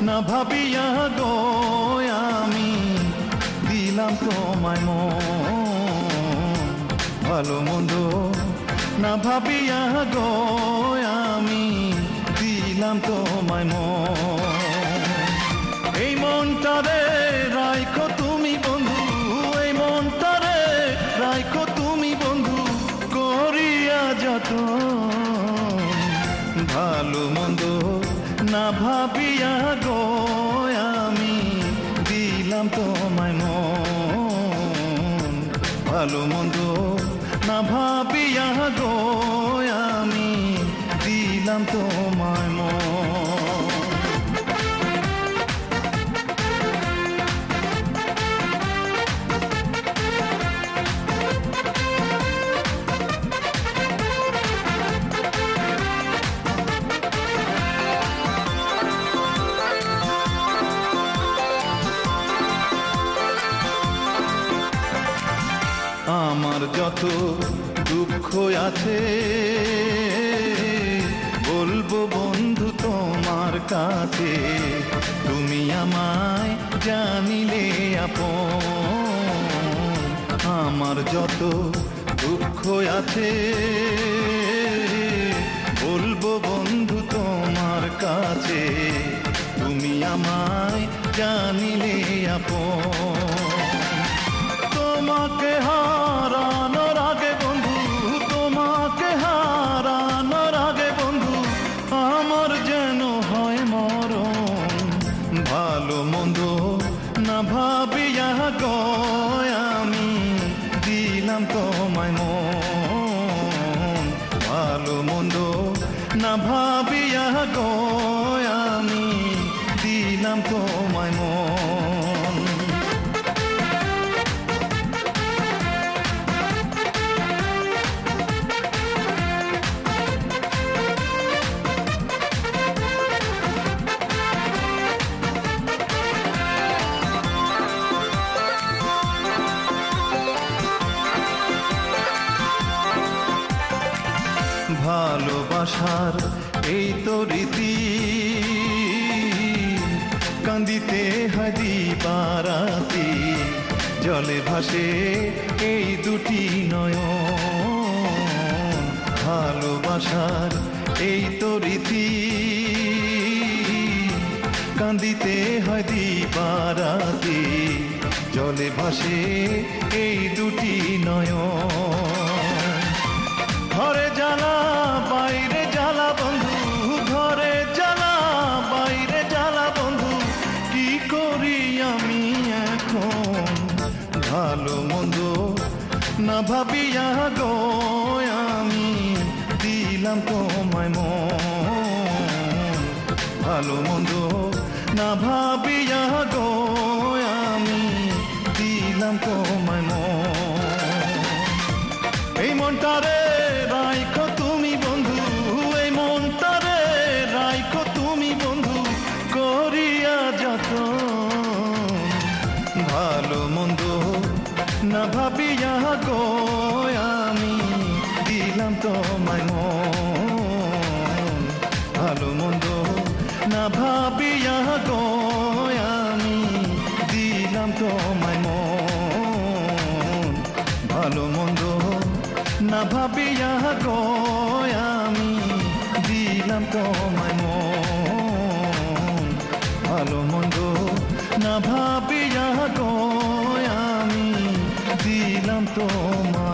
না ভাবিয়া গো আমি দিলাম তোমায় মন, ভালো মন্দ না ভাবিয়া গো আমি দিলাম তোমায় মন। এই মনটারে রাইখো তুমি বন্ধু, এই মনটারে রাইখো তুমি বন্ধু করিয়া যতন, ভালো মন্দ না ভাবিয়া গো আমি দিলাম তোমায় মন, ভালো মন্দ না ভাবিয়া গো আমি দিলাম তোমায় মন। আমার যত দুঃখ আছে বলবো বন্ধু তোমার কাছে, তুমি আমায় জানিলে আপন। আমার যত দুঃখ আছে বলবো বন্ধু তোমার কাছে, তুমি আমায় জানিলে আপন। তোমাকে হারানোর আগে বন্ধু, তোমাকে হারানোর আগে বন্ধু আমার যেন হয় মরণ, ভালো মন্দ না ভাবিয়া গো আমি দিলাম তোমায় মন, ভালো মন্দ না ভাবিয়া গো আমি দিলাম তোমায় মন। ভালোবাসার এই তো রীতি, কান্দিতে হাদি বারাতি, জলে ভাসে এই দুটি নয়ন। ভালোবাসার এই তো রীতি, কান্দিতে হাদি বারাতি, জলে ভাসে এই দুটি নয়ন। ঘরে জ্বালা বাইরে জ্বালা বন্ধু, ঘরে জ্বালা বাইরে জ্বালা বন্ধু কি করি আমি এখন, ভালো মন্দ না ভাবিয়া গো আমি দিলাম তোমায় মন, ভালো মন্দ না ভাবিয়া গো আমি দিলাম তোমায় মন। এই মনটারে রাইখো তুমি বন্ধু, এই মনটারে রাইখো তুমি বন্ধু করিয়া যতন, ভালো মন্দ না ভাবিয়া গো আমি দিলাম তোমায় মন, ভালো মন্দ না ভাবিয়া গো আমি দিলাম তোমায় মন, ভালো মন্দ না ভাবিয়া গো আমি দিলাম তোমায় মন, ভালো মন্দ না ভাবিয়া গো আমি দিলাম তোমায়।